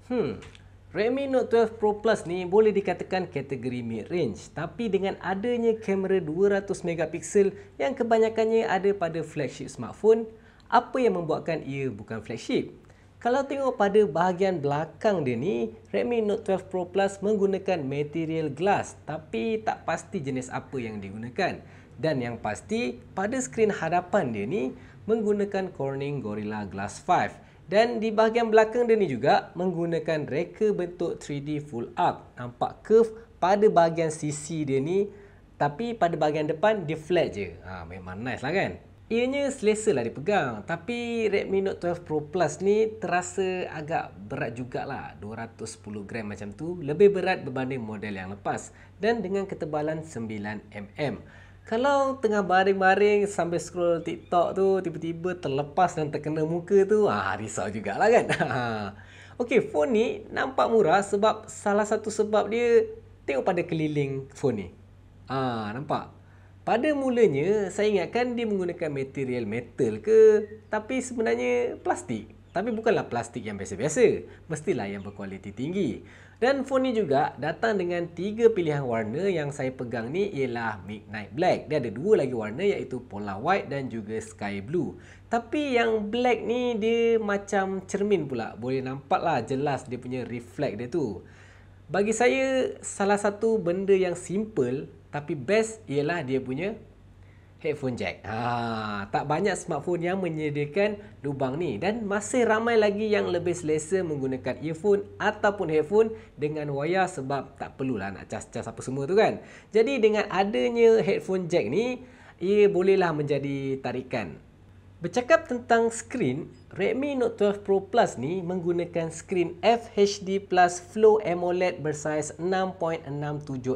Hmm, Redmi Note 12 Pro Plus ni boleh dikatakan kategori mid-range, tapi dengan adanya kamera 200 megapiksel yang kebanyakannya ada pada flagship smartphone, apa yang membuatkan ia bukan flagship? Kalau tengok pada bahagian belakang dia ni, Redmi Note 12 Pro Plus menggunakan material glass, tapi tak pasti jenis apa yang digunakan. Dan yang pasti, pada skrin hadapan dia ni menggunakan Corning Gorilla Glass 5. Dan di bahagian belakang dia ni juga menggunakan reka bentuk 3D full up. Nampak curve pada bahagian sisi dia ni, tapi pada bahagian depan dia flat je. Memang nice lah kan? Ianya selesa lah dipegang, tapi Redmi Note 12 Pro Plus ni terasa agak berat jugalah. 210 gram macam tu, lebih berat berbanding model yang lepas dan dengan ketebalan 9mm. Kalau tengah baring-baring sambil scroll TikTok tu, tiba-tiba terlepas dan terkena muka tu, risau jugalah kan. Okey, phone ni nampak murah sebab salah satu sebab dia, tengok pada keliling phone ni. Nampak? Pada mulanya saya ingatkan dia menggunakan material metal ke, tapi sebenarnya plastik. Tapi bukanlah plastik yang biasa-biasa, mestilah yang berkualiti tinggi. Dan phone ni juga datang dengan 3 pilihan warna. Yang saya pegang ni ialah Midnight Black. Dia ada 2 lagi warna iaitu Polar White dan juga Sky Blue. Tapi yang black ni dia macam cermin pula. Boleh nampak lah jelas dia punya reflect dia tu. Bagi saya salah satu benda yang simple tapi best ialah dia punya headphone jack. Tak banyak smartphone yang menyediakan lubang ni dan masih ramai lagi yang lebih selesa menggunakan earphone ataupun headphone dengan wayar sebab tak perlulah nak cas-cas apa semua tu kan. Jadi dengan adanya headphone jack ni, ia bolehlah menjadi tarikan. Bercakap tentang skrin, Redmi Note 12 Pro Plus ni menggunakan skrin FHD Plus Flow AMOLED bersaiz 6.67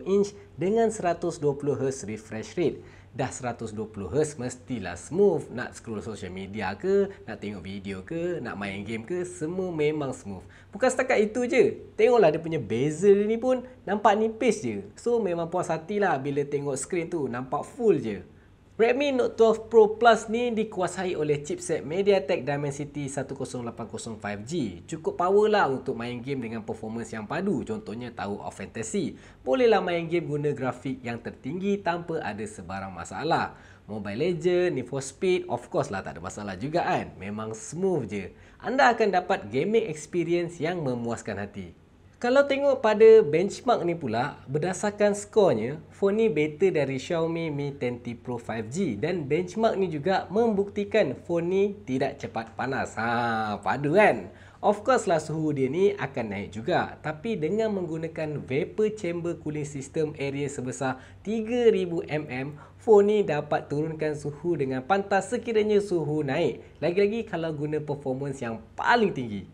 inch dengan 120Hz refresh rate. Dah 120Hz mestilah smooth. Nak scroll social media ke, nak tengok video ke, nak main game ke, semua memang smooth. Bukan setakat itu je, tengoklah dia punya bezel ni pun nampak nipis je. So memang puas hatilah bila tengok skrin tu, nampak full je. Redmi Note 12 Pro Plus ni dikuasai oleh chipset MediaTek Dimensity 1080 5G. Cukup power lah untuk main game dengan performance yang padu. Contohnya Tower of Fantasy. Bolehlah main game guna grafik yang tertinggi tanpa ada sebarang masalah. Mobile Legends, Need for Speed, of course lah tak ada masalah juga kan. Memang smooth je. Anda akan dapat gaming experience yang memuaskan hati. Kalau tengok pada benchmark ni pula, berdasarkan skornya, phone ni better dari Xiaomi Mi 10T Pro 5G dan benchmark ni juga membuktikan phone ni tidak cepat panas. Padu kan? Of course lah suhu dia ni akan naik juga, tapi dengan menggunakan vapor chamber cooling system area sebesar 3000mm, phone ni dapat turunkan suhu dengan pantas sekiranya suhu naik. Lagi-lagi kalau guna performance yang paling tinggi.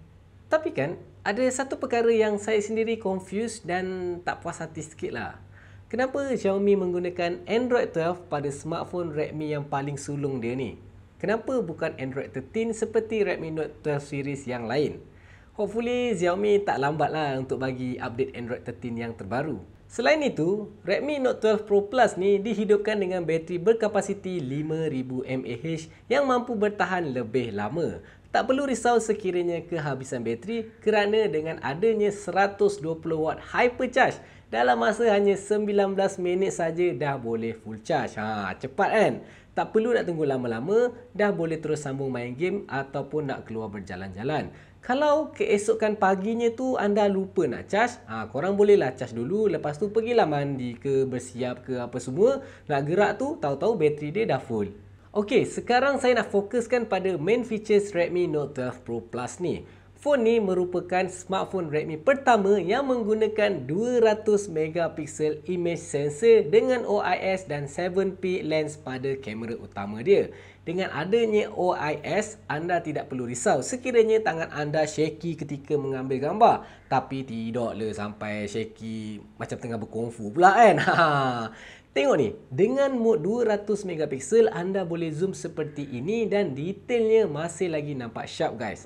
Tapi kan, ada satu perkara yang saya sendiri confused dan tak puas hati sikit lah. Kenapa Xiaomi menggunakan Android 12 pada smartphone Redmi yang paling sulung dia ni? Kenapa bukan Android 13 seperti Redmi Note 12 series yang lain? Hopefully Xiaomi tak lambat lah untuk bagi update Android 13 yang terbaru. Selain itu, Redmi Note 12 Pro Plus ni dihidupkan dengan bateri berkapasiti 5000 mAh yang mampu bertahan lebih lama. Tak perlu risau sekiranya kehabisan bateri kerana dengan adanya 120W hypercharge, dalam masa hanya 19 minit saja dah boleh full charge. Cepat kan? Tak perlu nak tunggu lama-lama, dah boleh terus sambung main game ataupun nak keluar berjalan-jalan. Kalau keesokan paginya tu anda lupa nak charge, korang bolehlah charge dulu, lepas tu pergilah mandi ke, bersiap ke apa semua. Nak gerak tu, tahu-tahu bateri dia dah full. Okey, sekarang saya nak fokuskan pada main features Redmi Note 12 Pro Plus ni. Phone ni merupakan smartphone Redmi pertama yang menggunakan 200 megapiksel image sensor dengan OIS dan 7P lens pada kamera utama dia. Dengan adanya OIS, anda tidak perlu risau sekiranya tangan anda shaky ketika mengambil gambar. Tapi tidaklah sampai shaky macam tengah berkungfu pula kan. Tengok ni, dengan mode 200 megapiksel anda boleh zoom seperti ini dan detailnya masih lagi nampak sharp guys.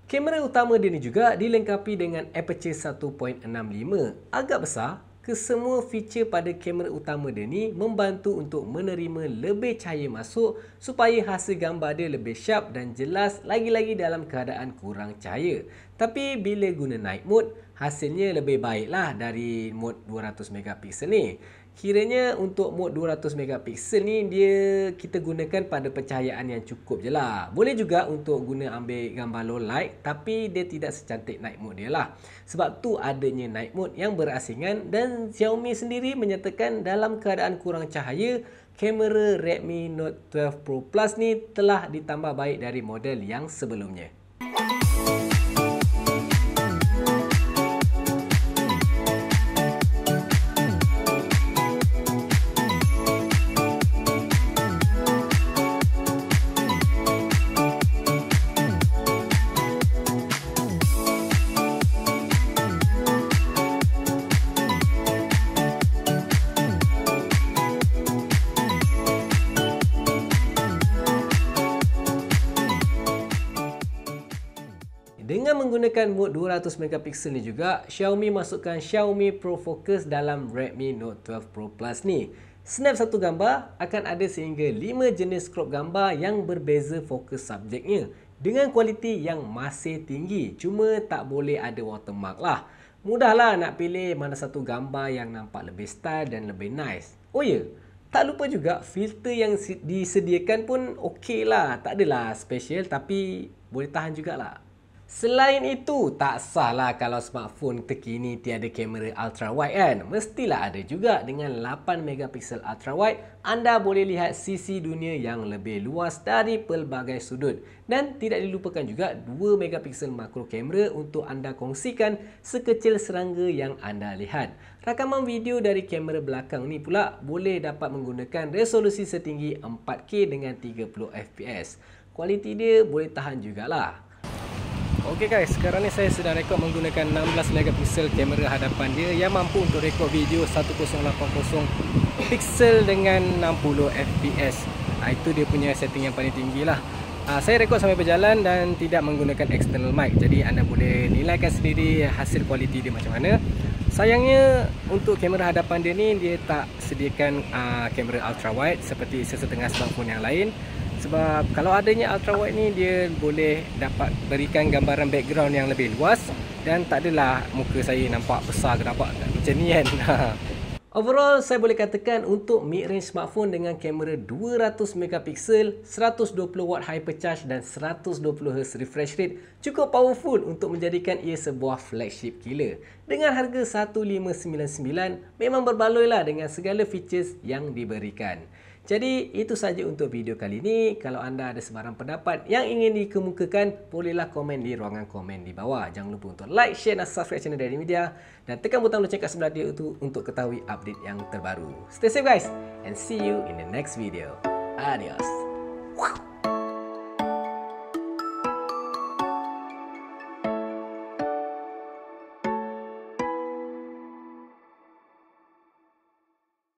Kamera utama dia ni juga dilengkapi dengan aperture 1.65. Agak besar, kesemua feature pada kamera utama dia ni membantu untuk menerima lebih cahaya masuk supaya hasil gambar dia lebih sharp dan jelas lagi-lagi dalam keadaan kurang cahaya. Tapi bila guna night mode, hasilnya lebih baiklah dari mode 200 megapiksel ni. Kiranya untuk mode 200 megapiksel ni kita gunakan pada pencahayaan yang cukup je lah. Boleh juga untuk guna ambil gambar low light, tapi dia tidak secantik night mode dia lah. Sebab tu adanya night mode yang berasingan, dan Xiaomi sendiri menyatakan dalam keadaan kurang cahaya, kamera Redmi Note 12 Pro Plus ni telah ditambah baik dari model yang sebelumnya. Dengan menggunakan mode 200 megapiksel ni juga, Xiaomi masukkan Xiaomi Pro Focus dalam Redmi Note 12 Pro Plus ni. Snap satu gambar akan ada sehingga 5 jenis crop gambar yang berbeza fokus subjeknya dengan kualiti yang masih tinggi, cuma tak boleh ada watermark lah. Mudahlah nak pilih mana satu gambar yang nampak lebih style dan lebih nice. Oh ya, tak lupa juga filter yang disediakan pun okey lah, tak adalah special tapi boleh tahan jugalah. Selain itu, tak sahlah kalau smartphone terkini tiada kamera ultra wide kan. Mestilah ada juga. Dengan 8 megapiksel ultra wide, anda boleh lihat sisi dunia yang lebih luas dari pelbagai sudut. Dan tidak dilupakan juga 2 megapiksel makro kamera untuk anda kongsikan sekecil serangga yang anda lihat. Rakaman video dari kamera belakang ni pula boleh dapat menggunakan resolusi setinggi 4K dengan 30 fps. Kualiti dia boleh tahan jugalah. Okey guys, sekarang ni saya sedang rekod menggunakan 16 megapiksel kamera hadapan dia yang mampu untuk rekod video 1080 pixel dengan 60 fps. Itu dia punya setting yang paling tinggi lah. Saya rekod sambil berjalan dan tidak menggunakan external mic, jadi anda boleh nilaikan sendiri hasil kualiti dia macam mana. Sayangnya untuk kamera hadapan dia ni, dia tak sediakan kamera ultra wide seperti sesetengah smartphone yang lain. Sebab kalau adanya ultra wide ni, dia boleh dapat berikan gambaran background yang lebih luas dan tak adalah muka saya nampak besar ke nampak macam ni kan. Overall, saya boleh katakan untuk mid-range smartphone dengan kamera 200 megapiksel, 120W hypercharge dan 120Hz refresh rate cukup powerful untuk menjadikan ia sebuah flagship killer. Dengan harga 1599, memang berbaloi lah dengan segala features yang diberikan. Jadi itu saja untuk video kali ini. Kalau anda ada sebarang pendapat yang ingin dikemukakan, bolehlah komen di ruangan komen di bawah. Jangan lupa untuk like, share dan subscribe channel Daily Media dan tekan butang lonceng kat sebelah dia itu untuk ketahui update yang terbaru. Stay safe guys and see you in the next video. Adios.